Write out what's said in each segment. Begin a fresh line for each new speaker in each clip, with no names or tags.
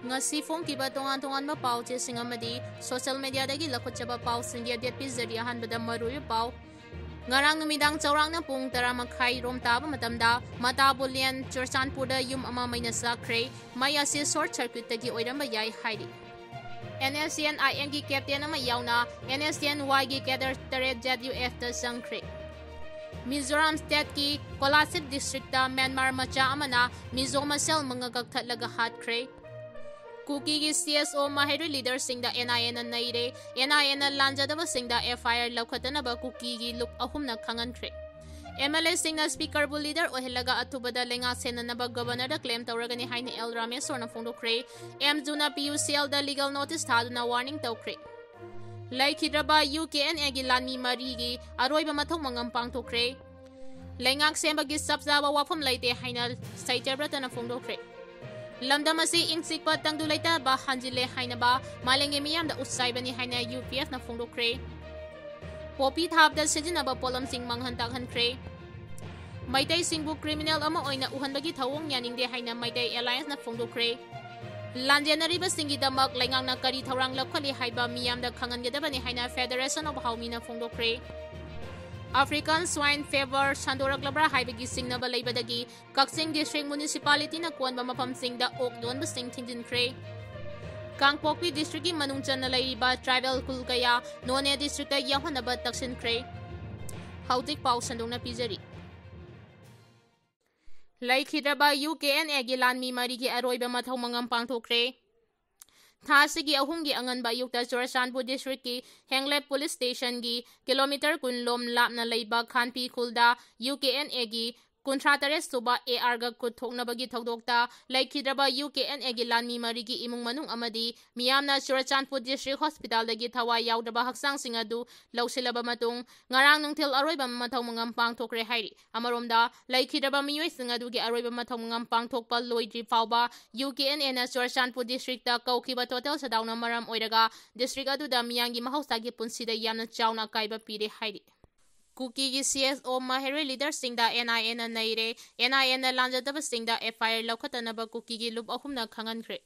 ngasi phongkiba tongan-tonganba pauchesing amadi social mediadagi lakhutchaba pausinggi update pizari ahanbada marui pau ngarang numidang chaurangna pung 10:30 rom taba matamda Matabulian Churchanpurda yum ama maina sakre mai ase short circuit tagi oiramba yai hairi NSCN IM gi captain ama yauna NSCN Y gi cadre tare ZUF ta sangkre Mizoram State ki Kolasip District ta Myanmar macha amana Mizo Masel mangagak thatlaga hatkre Kuki gi CSO Mahiri leader singda NIN na naire NIN na lanjadaba singda FIR laukhatana ba Kuki gi look ahum na khangankre MLA singna speaker bu leader ohilaga atubada lenga senanaba governor da claim tawragani haini L Ramesh orna phongdokre M Juna PUCL da legal notice thaduna warning tawkre Laikhidraba UKN agi lanmi mari gi aroiba mathong mangam pangtokre Lengak sembagi sabzaba wafam laite haina saiterbratana phongdokre Lamdam asi ingsik pa tangdulaita ba hanjile haina ba malenge miyam da usaibani haina UPF na phongdokre Popi thabda sijinaba polam sing manghantak hankre Maitai singbu criminal ama oina uhanbagi thawong yaningde haina Maitai Alliance na phongdokre Lanjanariba singi damak lengang na kari thawrang lakhali haiba miyam da khangangedabani haina Federation of Haumi na phongdokre African Swine Fever Shandorak Labra haibagi singnaba leibadagi Kaksing District Municipality na kuanba mapam singda okdon ba sing thindinkre Kangpokpi District ki manungchan na laiba tribal kulkaya None District ta yahonaba taksinkre Hautik pau sandong na pizari Laikhidraba UKN agi lanmi mari ki aroiba mathaw mangam pangthokre Thasigi ahumgi anganba yukta Churchanpur District ki Henglep Police Station gi kilometer kunlom lapna laiba Khanpi Khulda UKN agi Kuntratare suba AR ga kuthoknabagi thokdokta Laikhidraba UKN agi lanmi mari gi imung manung amadi miyamna Churchanpur District Hospital dagi thawai yaudaba haksang singadu lausilaba matung ngarang nungthil aroiba mathaw mangam pangthokre hairi amaromda Laikhidraba miyoi singadu gi aroiba mathaw mangam pangthokpa loidri fawba UKN ena Churchanpur District ta kaukiba total sadauna maram oiraga district aduda miyangi mahausagi punsida yamna chauna kaiba pire hairi Kuki gi CSO Mahiri leader singda NIN na naire NIN na lanjadaba singda FIR laukhatanaba Kuki gi lup ahumna khangankre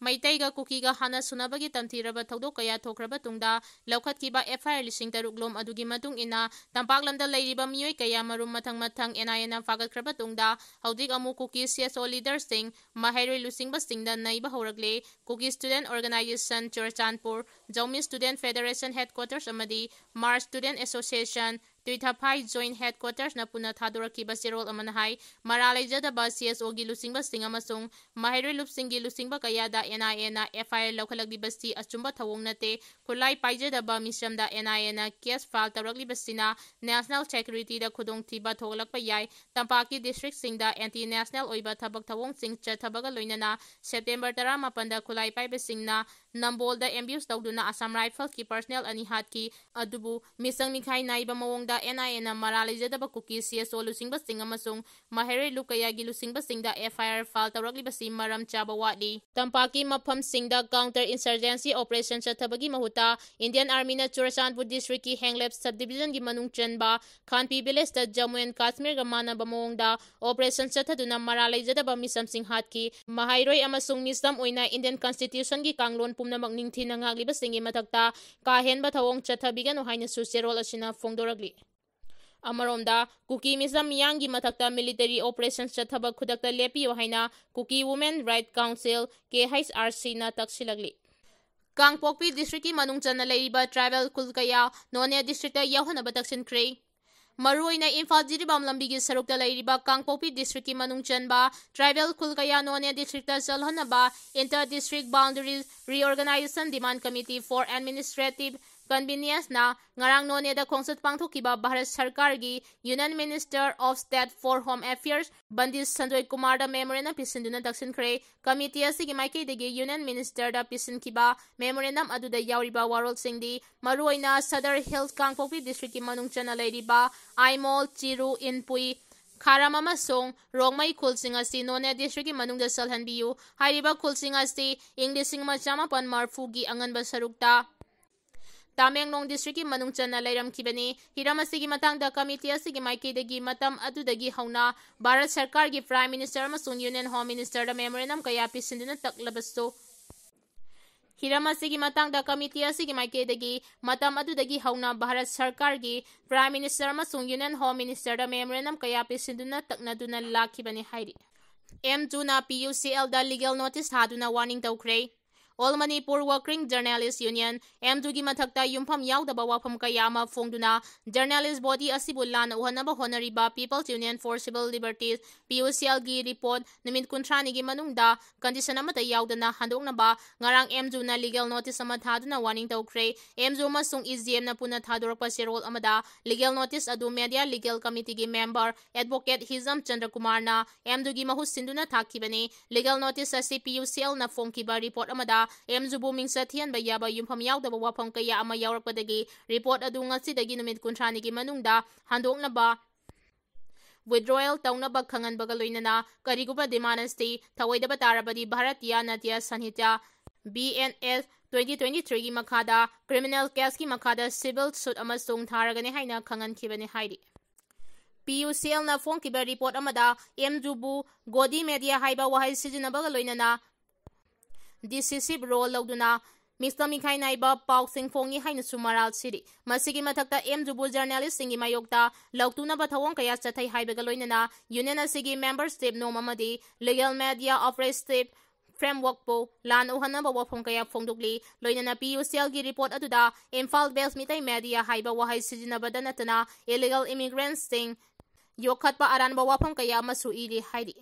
Maitai ga Kuki ga hana sunabagi tamthiraba thawdok kaya thokraba tungda laukhatkiba FIR lising taruklom adugi matung ina tampaklamda leiriba miyoi kaya marum mathang NIN na fagatkraba tungda haudik amu Kuki CSO leader sing Mahiri lusingba singda naiba horagle Kuki Student Organization Churchanpur Jaumi Student Federation Headquarters amadi Mars Student Association Tuithapai Joint Headquarters na puna thadurakiba sirol amanahai maralejadaba CSO gi lusingba sing amasung Mahiri lupsing gi lusingba kayada NIN na FIR laukhalagdibasti achumba thawong nate khulai paijadaba misramda NIN na case file tawraklibasina National Security da khudongthiba thoglakpa yai tampaki district singda anti-national oiba thabak thawong sing chathabaga loinana September 18 da khulai paibasingna Nambol da ambuse tawduna Assam Rifles ki personnel ani hatki adubu misang mikhai naiba mawongda NIN na maralejadaba Kuki CSO lusingba sing amasung Mahiri lukaya gi lusingba singda FIR file tawraklibasi maram chaba watli tampaki mafam singda counter insurgency operation chathabagi mahuta Indian Army na Churchanpur District ki Henglep subdivision gi manung chanba Khanpi village ta Jammu and Kashmir ga manaba mawongda operation chathaduna maralejadaba misam sing hatki mahairoi amasung misam oina Indian Constitution gi kanglon pumnamak ningthina ngagliba singi mathakta kahenba thawong chathabigano haina suserol asina phongdoragli Amaromda Kuki Misam Yangi mathakta military operations chathabak khudakta lepiyo haina Kuki Women Right Council KHRC na taksilagli Kangpokpi District ki manungchan na leiriba tribal kulkaya None District ta yahonaba taksinkrei Maruina Imphal Jiribam lambigi sarukta leiriba Kangpokpi District ki manungchanba tribal kulkaya None District ta salhanaba Inter District Boundaries Reorganization Demand Committee for Administrative Convenience na ngarang None da khongsat pangthokiba Bharat Sarkar gi Union Minister of State for Home Affairs Bandit Sanjoy Kumar da memorandum pisinduna daksinkhre committee asigi maikei degi Union Minister da pisinkiba memorandum aduda yauriba warol singdi maruoina Sadar Hills Kangpokpi District ki manungchana leiriba Aimol Chiru Inpui Kharam amasung Rongmai khulsing asi None District ki manungda salhanbiyu hairiba khulsing asi English singma chama pan marfu gi anganba sarukta Tamenglong district ki manung chana leiramkhibani. Hiram asigi matangda committee asigi maikidagi matam adudagi hauna Bharat Sarkar gi Prime Minister amasung Union Home Minister da memorandum kaya pisinduna taklabasto. Hiram asigi matangda committee asigi maikidagi matam adudagi hauna Bharat Sarkar gi Prime Minister amasung Union Home Minister da memorandum kaya pisinduna taknaduna lakhibani hairi. M2 na PUCL da legal notice haduna warning tawkre. All Manipur Working Journalists Union M2 gi mathakta yumpham yaudaba wafam kaya ama fongduna journalist body asibu lan uhanaba honoriba People's Union for Civil Liberties PUCL gi report numit kuntrani gi manungda condition amata yaudana handoknaba ngarang M2 na legal notice ama thaduna warning tawkre. M2 masung EGM na puna thadorpa serol amada legal notice adu media legal committee gi member advocate Hizam Chandrakumar na M2 gi mahus sinduna thakibani legal notice asi PUCL na fongkiba report amada M2 buming sa thian ba yaba yumpham yaudaba wafam kaya ama yaurakpadagi report adu ngasidagi numit kuntrani gi manungda handoknaba withdrawal taunaba khanganbaga loinana kariguba demanasti thawaidaba tarabadi Bharatiya Natya Sanhitya BNS 2023 gi makhada criminal case gi makhada civil suit amasung tharagani haina khangankhibani hairi. PUCL na fongkiba report amada M2 bu godi media haiba wahai sijinabaga loinana decisive role lauduna Mr. Mikhail Naiba Pau Singfongi haina sumaral siri masigi mathakta M2 journalist singi mayokta lautuna bathawong kaya chathai haibaga loinana union asigi membership nomamadi legal media operative framework po lan uhanaba wafong kaya fongdukli loinana PUCL gi report aduda Imphal Bells mitai media haiba wahai sijinabada natana illegal immigrants sing yokhatpa aranba wafong kaya masu iri hairi.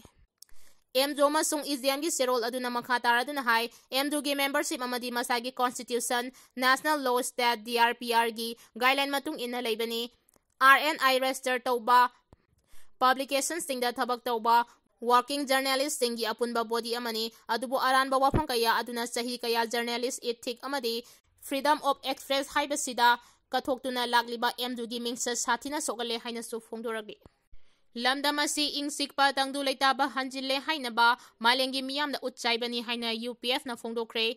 M2 masung EGM gi serol aduna makhatara aduna hai M2 gi membership amadi masagi constitution national law stat DRPR gi guideline matung inna leibani RNI register tawba publications singda thabak tawba working journalist singi apunba body amani adubu aranba wafam kaya aduna sahi kaya journalist ethic amadi freedom of express haibasida kathoktuna lagliba M2 gi mingsa sathina sogale haina su phongdoragi. Lamdamasi ing sikpa tangdu leitaba hanjille hainaba malengi miyamda utsaibani haina UPF na fongdokre.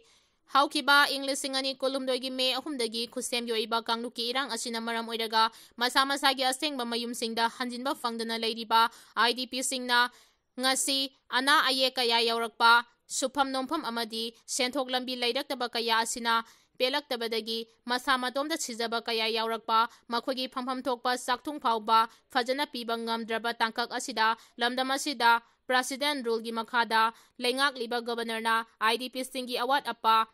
Haukiba ing lisingani kolumdoigi me ahumdagi kusem yoiba kangluki irang asina maram oiraga masa-masagi asengba mayumsingda hanjinba fangdana leiriba IDP singna ngasi ana aye kaya yaurakpa supham nompham amadi senthok lambi leidaktaba kaya asina pelaktabadagi masa matomda chizaba kaya yaurakpa makhogi phampham thokpa sakthung phauba fajana piba ngamdraba tangkak asida lamdam asida president rule gi makhada lengak liba governor na IDP singi awat apa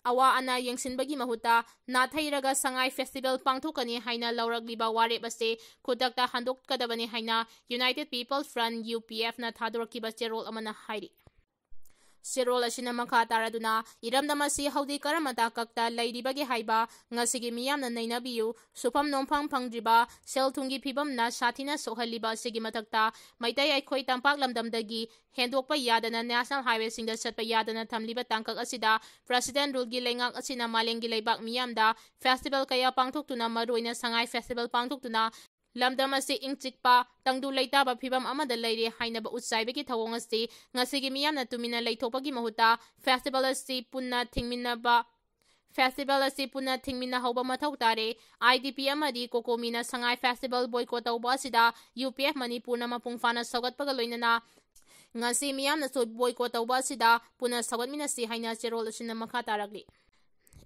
awa ana yengsinbagi mahuta nathairaga sangai festival pangthokani haina lauragliba warep ase khudakta handokkadabani haina United People's Front UPF na thadorkiba cherol amana hairi. Serol asina makha taraduna iramdamasi haudi karamata kakta lairibagi haiba ngasigi miyamna nainabiyu supam nomphang phangdriba selthungi phibamna sathina sohaliba asigi matakta maitai aikhoi tampak lamdamdagi hendokpa yadana national highway singda chatpa yadana thamliba tangkak asida president rulgi lengak asina malengi leibak miyamda festival kaya pangthoktuna maroina sangai festival pangthoktuna lamdam asi ingchikpa tangdu leitaba phibam amada leire hainaba utsaibagi thawong asi ngasigi miyamna tumina leithopagi mahuta festival asi punna thingmina hoba mathau tare IDP amadi kokomina sangai festival boycott tawba asida UPF Manipur na mapungfana sagatpaga loinana ngasi miyamna so boycott tawba asida puna sagatmina si haina cherol asina makha taragli.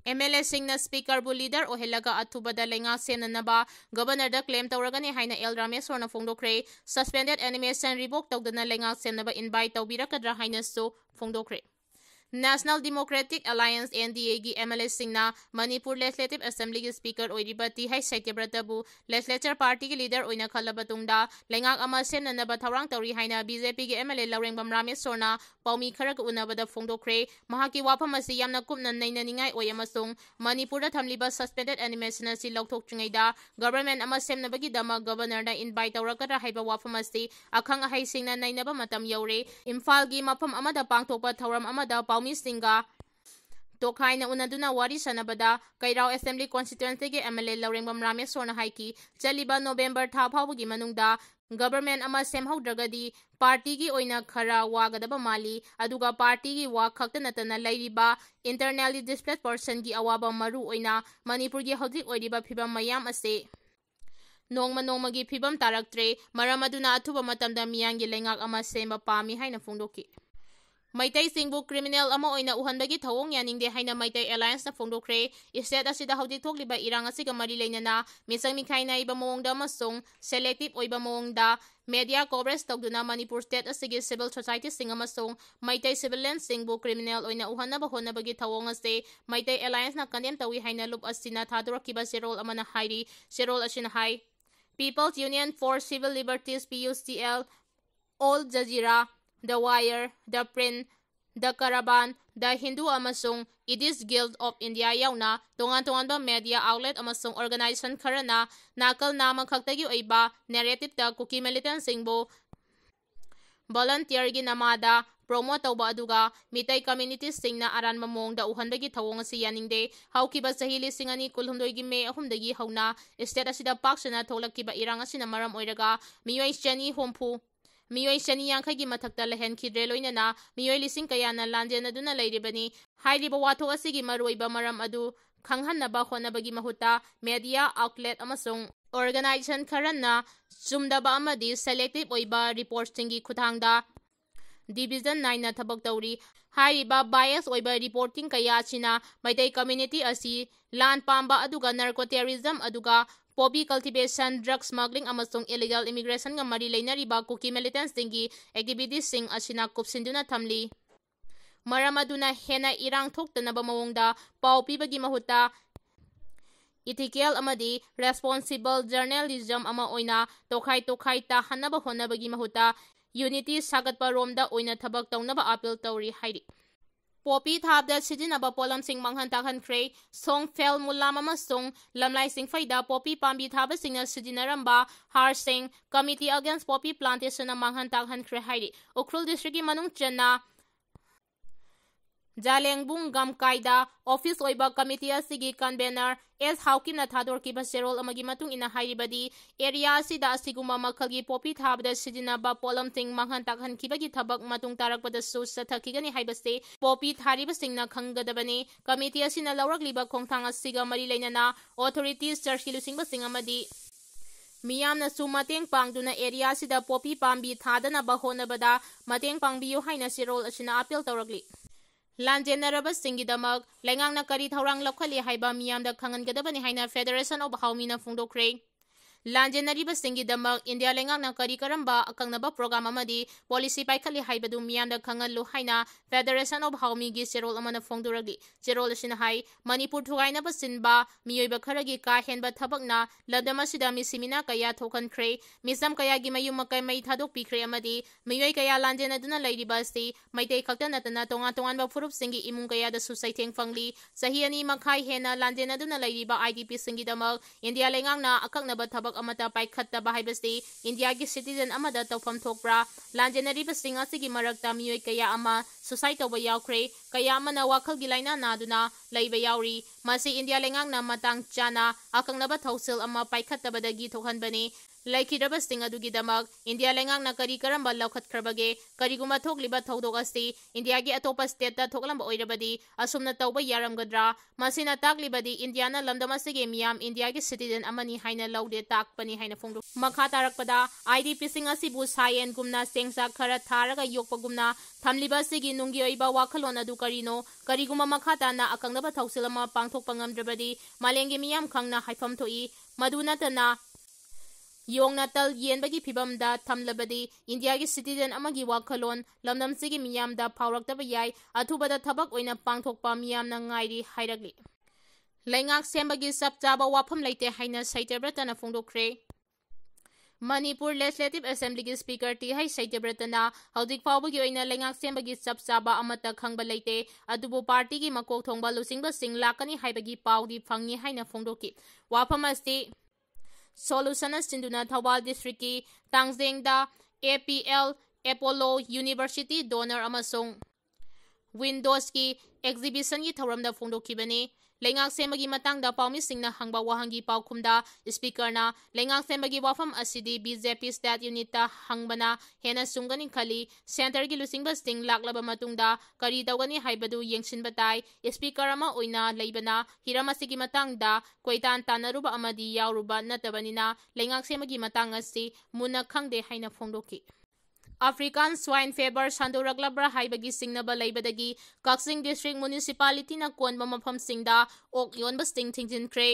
MLA singna speaker bu leader ohelaga athubada lenga senanaba governor da claim tawragani haina L Ramesh na fongdokre suspended animation revoke tawdana lenga senaba invite tawbirakadra haina so fongdokre. National Democratic Alliance NDA gi MLA singna Manipur Legislative Assembly gi speaker oiriba T H Saityabrata bu legislature party gi leader oina khalabatungda lengak ama senanaba thawrang tawri haina BJP gi MLA Laurengbam Ramesh na paumi kharag unabada fongdokre mahaki wafam asi yamna kupna nainaningai oyamasung Manipur da thamliba suspended animation asi lauthokchungaida government ama semnabagi dama governor na invite tawrakara haiba wafam asi akhang ahai singna nainaba matam yaure Imphal gi mafam amada pangthokpa thawram amada paumi singa Tokhaina unaduna wari sanabada Kairao Assembly constituency ge MLA Laurengbam Ramesh na haiki chaliba November tha phawgi manungda government ama semhaudragadi party gi oina khara wagadaba mali aduga party gi wa khakta natana lairiba internally displaced person gi awaba maru oina manipur gi hojik oiriba phibam mayam ase nongma gi phibam taraktre maram aduna athuba matamda miyangi lengak ama semba pami haina phongdoki Maitai singbu criminal ama oina uhanbagi thawong yaningde haina Maitai Alliance na phongdokre state asida hojik thokliba irang asiga mari leinana misang mikhaina iba mawongda amasung selective oiba mawongda media coverage tawduna Manipur state asigi civil society sing amasung Maitai civilian singbu criminal oina uhanaba honabagi thawong ase Maitai Alliance na condemn tawi haina loop asina thadurakiba serol amana hairi serol asina hai People's Union for Civil Liberties PUCL All Jazeera The Wire, The Print, The Caravan, The Hindu amasung Idis Guild of India yauna tongan-tonganba media outlet amasung organization kharana nakal nama khaktagi oiba narrative ta kuki militant singbo volunteer gi namada promote tawba aduga mitai community singna aran mamong da uhanbagi thawong asi yaningde haukiba sahili singani kulhumdoi gi me ahumdagi hauna state asida paksana tholakkiba irang asina maram oiraga miyoi chani hompu Miyoi shani yankhagi mathakta lehen khidre loinana miyoi lising kayana lanjen aduna lairibani hairiba wathok asigi maroiba maram adu khanghanaba honabagi mahuta media outlet amasung organization kharana chumdaba amadi selective oiba reporting-gi khuthangda division 9 na thabak tawri hairiba bias oiba reporting kaya china Maitai community asi lan pamba aduga narcoterrorism aduga poppy cultivation, drug smuggling amasung illegal immigration nga mari lainariba kuki militants dingi activities sing asina kupsinduna thamli maram aduna hena irang thoktanaba mawongda pau pibagi mahuta ethical amadi responsible journalism ama oina tokhai ta hanaba honabagi mahuta unity sagatpa romda oina thabak tawnaba appeal tawri hairi Poppy thabda sijinaba polam sing manghan takhan kre song fel mulam amasung lamlai sing faida poppy pambi thaba singna sijinaramba har sing committee against poppy plantation na manghan takhan kre hairi Ukhrul district gi manung channa Jalengbung gam kaida office oiba committee asigi convener S haukim na thador ki baserol amagi matung ina hairibadi area asida asiguma makhalgi poppy thabda sijinaba polam ting manghan takhan kibagi thabak matung tarakpada su sathakigani haibase poppy thariba singna khanggadabani committee asina lawragliba khongthang asiga mari leinana authorities church ki lusingba singamadi Miyamna su mateng pangduna area sida poppy pambi thadana bahonabada mateng pangbiyu haina sirol asina appeal tawragli Lanjenaraba singidamak lengang na kari thaurang lokhali haiba miyamda khangangadabani haina Federation of Haumina phongdokre Lanjenariba singidamak India lengang na kari karamba akangnaba program amadi policy paikhali haibadu miyamda khangallu haina Federation of Haumi gi serol amana phongduragi serol asina hai Manipur thugaina ba sinba miyoiba kharagi ka henba thabakna ladama sida mi simina kaya thokankhre misam kaya gi mayum makai mai thadok pikre amadi miyoi kaya lanjena duna lairiba si Maitai khakta natana tongan ba furup singi imung kaya da susai theng fangli sahi ani makhai hena lanjena duna lairiba IDP singi damak India lengang na akakna ba thabak amata paikhatta ba haibasi India gi citizen amada tawfam thokpra lanjenariba singa sigi marakta miyoi kaya ama society ba yaukre kaya amana wakhal gi laina naduna leiba yauri masi India lengang na matang chana akangna ba thausil ama paikhatta badagi thokhanbani Laikhidaba sing adugi damak India lengang na kari karamba laukhat kharbage kariguma thokliba thodok asi India gi atopa state ta thoklamba oirabadi asumna tawba yaramgadra masina taklibadi India na lamdama sige miyam India gi citizen amani haina laude takpani haina phongdu makha tarakpada IDP sing asi bu sayen gumna sengsa khara tharaga yokpagumna thamliba sigi nungi oiba wakhalon adu karino kariguma makha ta na akangnaba thausilama pangthokpa ngamdrabadi malengi miyam khangna haifam thoi maduna tana Yong natal yen bagi phibam da thamlabadi India gi citizen amagi wakhalon lamnam sigi miyam da phawraktaba yai athubada thabak oina pangthokpa miyam na ngairi hairagli Laingak sembagi sapchaba wafam leite haina saitebratana phongdokre Manipur Legislative Assembly gi Speaker T Hai Saitebratana haudik fawbagi oina laingak sembagi sapchaba amata khangba leite adubu party gi makok thongba lusingba sing lakani haibagi pawdi phangni haina phongdoki wafam asti Solution Sinduna Thawal District ki Tangjengda APL Apollo University donor amasung Windows ki exhibition ki thoramda phongdokhibani लेंगाक सेमगी मतंगदा पाउमिसिंगना हंगबा वाहंगी पाउखुमदा स्पीकरना लेंगाक सेमगी वाफम असिदी बीजेपी स्टेट यूनिटा हंगबना हेना सुंगनी खली सेंटर की लुसिंगबस्टिंग लाक्लबा मतुंगदा करी तौगनी हाइबदु येंगसिनबा ताई स्पीकर अमा ओइना लेबना हिरम असिगी मतंगदा कोइतान तानरुबा अमदी यावरुबा नतबनिना लेंगाक सेमगी मतंग असि मुना खंगदे हाइना फोंदोकी अफ्रीकन स्वाइन फेबर संदोरक्लब्रा हाइबगी सिंगनबा लेबदगी कक्सिंग डिस्ट्रिक्ट म्युनिसिपालिटीना कोनबा मफमसिंगदा ओक योनबा स्टिंग थिंजिनख्रे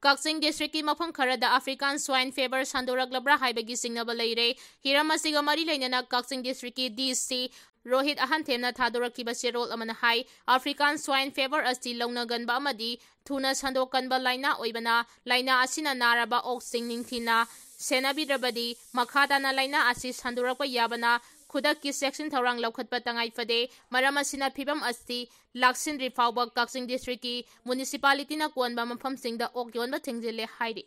कक्सिंग डिस्ट्रिक्ट की मफम खरदा अफ्रीकन स्वाइन फेबर संदोरक्लब्रा हाइबगी सिंगनबा लेरे हिरम असिगा मरी लेनना कक्सिंग डिस्ट्रिक्ट की डीसी रोहित अहंथेमना थादोरक्किबा सेरोल अमना हाई अफ्रीकन स्वाइन फेबर असि लौनगनबा अमदी थुना संदोकनबा लाइना ओइबना लाइना असिना नारबा ओक्सिंग निंगथिना सेनाबिद्रबदी मखादाना लाइना असि संदोरक्पा याबना खुदक की सेक्शन थौरांग लौखतपा तंगाई फदे मरम असिना फिबम असि लाक्सिन रिफाउबा कक्सिंग डिस्ट्रिक्ट की म्युनिसिपालिटीना कोनबा मफमसिंगदा ओक योनबा थेंजिले हाइरि।